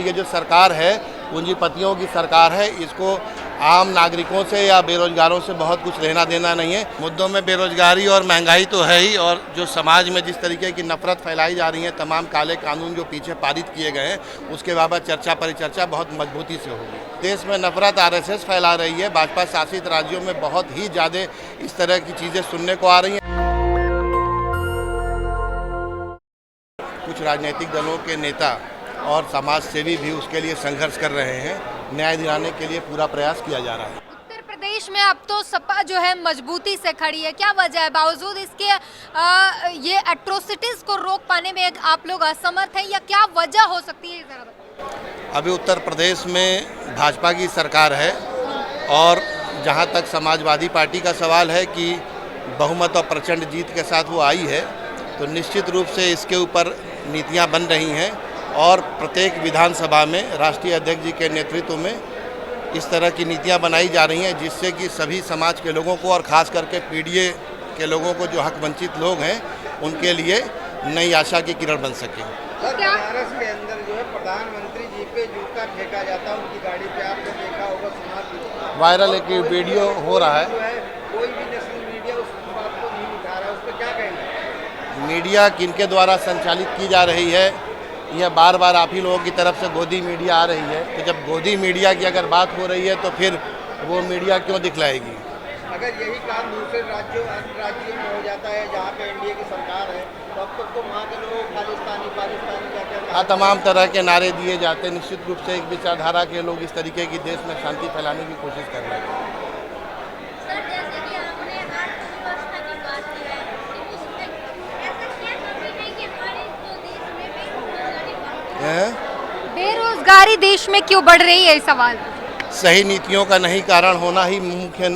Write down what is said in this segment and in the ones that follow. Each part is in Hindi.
ये जो सरकार है पूंजीपतियों की सरकार है, इसको आम नागरिकों से या बेरोजगारों से बहुत कुछ लेना देना नहीं है। मुद्दों में बेरोजगारी और महंगाई तो है ही, और जो समाज में जिस तरीके की नफरत फैलाई जा रही है, तमाम काले कानून जो पीछे पारित किए गए हैं, उसके बाबत चर्चा परिचर्चा बहुत मजबूती से होगी। देश में नफरत आरएसएस फैला रही है। भाजपा शासित राज्यों में बहुत ही ज़्यादा इस तरह की चीज़ें सुनने को आ रही हैं। कुछ राजनीतिक दलों के नेता और समाज सेवी भी उसके लिए संघर्ष कर रहे हैं। न्याय दिलाने के लिए पूरा प्रयास किया जा रहा है। उत्तर प्रदेश में अब तो सपा जो है मजबूती से खड़ी है, क्या वजह है? बावजूद इसके ये एट्रोसिटीज को रोक पाने में आप लोग असमर्थ हैं, या क्या वजह हो सकती है? अभी उत्तर प्रदेश में भाजपा की सरकार है, और जहां तक समाजवादी पार्टी का सवाल है कि बहुमत और प्रचंड जीत के साथ वो आई है, तो निश्चित रूप से इसके ऊपर नीतियां बन रही हैं, और प्रत्येक विधानसभा में राष्ट्रीय अध्यक्ष जी के नेतृत्व में इस तरह की नीतियां बनाई जा रही हैं, जिससे कि सभी समाज के लोगों को, और ख़ास करके पीडीए के लोगों को, जो हक वंचित लोग हैं, उनके लिए नई आशा की किरण बन सके। बनारस के अंदर जो है प्रधानमंत्री जी पे जूता फेंका जाता है, उनकी गाड़ी पे आपने देखा होगा, सुना भी वायरल एक वीडियो हो रहा है। कोई भी नेशनल मीडिया उस बात को नहीं उठा रहा है, उस पर क्या कहना है? मीडिया किनके द्वारा संचालित की जा रही है, यह बार बार आप ही लोगों की तरफ से गोदी मीडिया आ रही है। तो जब गोदी मीडिया की अगर बात हो रही है, तो फिर वो मीडिया क्यों दिखलाएगी? अगर यही काम दूसरे राज्यों अन्य राज्यों में हो जाता है जहाँ पे एनडीए की सरकार है, तो अब तक तो वहाँ के लोग खालिस्तानी क्या तमाम तरह के नारे दिए जाते हैं। निश्चित रूप से एक विचारधारा के लोग इस तरीके की देश में शांति फैलाने की कोशिश कर रहे हैं। बेरोजगारी देश में क्यों बढ़ रही है, सवाल? सही नीतियों का नहीं कारण होना ही मुख्य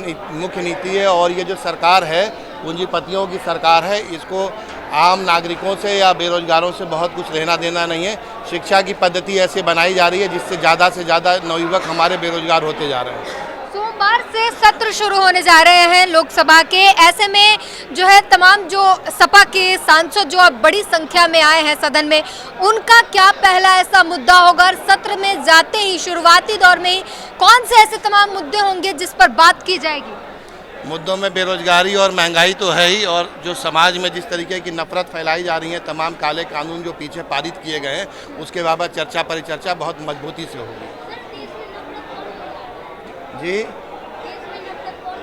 नीति है, और ये जो सरकार है पूंजीपतियों की सरकार है, इसको आम नागरिकों से या बेरोजगारों से बहुत कुछ लेना देना नहीं है। शिक्षा की पद्धति ऐसे बनाई जा रही है जिससे ज़्यादा से ज़्यादा नवयुवक हमारे बेरोजगार होते जा रहे हैं। सोमवार से सत्र शुरू होने जा रहे हैं लोकसभा के, ऐसे में जो है तमाम जो सपा के सांसद जो अब बड़ी संख्या में आए हैं सदन में, उनका क्या पहला ऐसा मुद्दा होगा? सत्र में जाते ही शुरुआती दौर में ही कौन से ऐसे तमाम मुद्दे होंगे जिस पर बात की जाएगी? मुद्दों में बेरोजगारी और महंगाई तो है ही, और जो समाज में जिस तरीके की नफरत फैलाई जा रही है, तमाम काले कानून जो पीछे पारित किए गए हैं, उसके बाबत चर्चा परिचर्चा बहुत मजबूती से होगी। जी,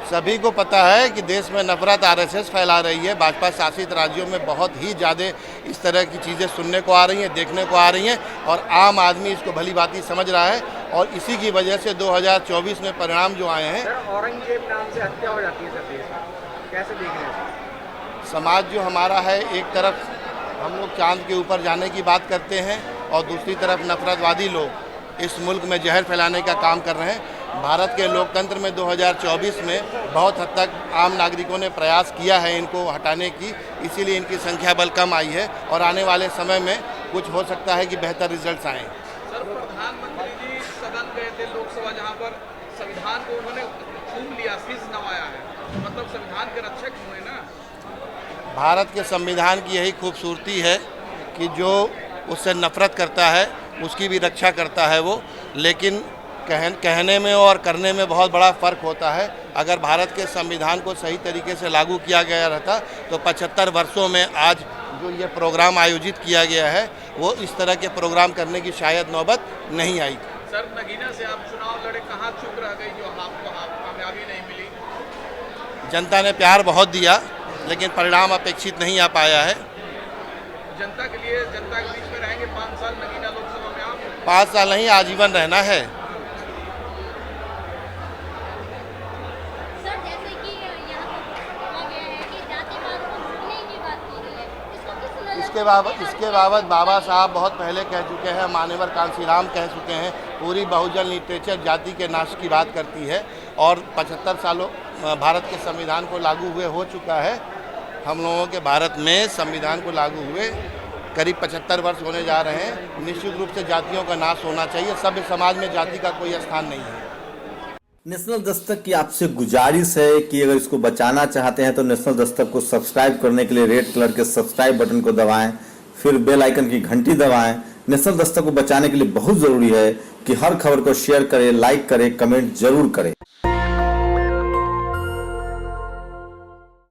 सभी को पता है कि देश में नफरत आरएसएस फैला रही है। भाजपा शासित राज्यों में बहुत ही ज़्यादा इस तरह की चीज़ें सुनने को आ रही हैं, देखने को आ रही हैं, और आम आदमी इसको भली भांति समझ रहा है, और इसी की वजह से 2024 में परिणाम जो आए हैं। औरंगजेब नाम से हत्या हो जाती है सर देश में, कैसे देख रहे हैं? समाज जो हमारा है, एक तरफ हम लोग चांद के ऊपर जाने की बात करते हैं, और दूसरी तरफ नफरतवादी लोग इस मुल्क में जहर फैलाने का काम कर रहे हैं। भारत के लोकतंत्र में 2024 में बहुत हद तक आम नागरिकों ने प्रयास किया है इनको हटाने की, इसीलिए इनकी संख्या बल कम आई है, और आने वाले समय में कुछ हो सकता है कि बेहतर रिजल्ट्स आएँ। सर, प्रधानमंत्री जी सदन गए थे लोकसभा, जहां पर संविधान को उन्होंने चूम लिया, शीश नवाया है, मतलब संविधान के रक्षक हुए ना। भारत के संविधान की यही खूबसूरती है कि जो उससे नफरत करता है उसकी भी रक्षा करता है वो, लेकिन कहने में और करने में बहुत बड़ा फ़र्क होता है। अगर भारत के संविधान को सही तरीके से लागू किया गया रहता, तो 75 वर्षों में आज जो ये प्रोग्राम आयोजित किया गया है, वो इस तरह के प्रोग्राम करने की शायद नौबत नहीं आई। सर, नगीना से आप चुनाव लड़े, कहाँ चुप रह गई जो आपको कामयाबी नहीं मिली? जनता ने प्यार बहुत दिया, लेकिन परिणाम अपेक्षित नहीं आ पाया है। जनता के लिए, जनता के बीच में रहेंगे 5 साल नगीना लोकसभा में आप? 5 साल नहीं, आजीवन रहना है। इसके बाबत बाबा साहब बहुत पहले कह चुके हैं, मान्यवर कांशीराम कह चुके हैं। पूरी बहुजन लिटरेचर जाति के नाश की बात करती है, और 75 सालों भारत के संविधान को लागू हुए हो चुका है। हम लोगों के भारत में संविधान को लागू हुए करीब 75 वर्ष होने जा रहे हैं। निश्चित रूप से जातियों का नाश होना चाहिए। सभ्य समाज में जाति का कोई स्थान नहीं है। नेशनल दस्तक की आपसे गुजारिश है कि अगर इसको बचाना चाहते हैं तो नेशनल दस्तक को सब्सक्राइब करने के लिए रेड कलर के सब्सक्राइब बटन को दबाएं, फिर बेल आइकन की घंटी दबाएं। नेशनल दस्तक को बचाने के लिए बहुत जरूरी है कि हर खबर को शेयर करें, लाइक करें, कमेंट जरूर करें।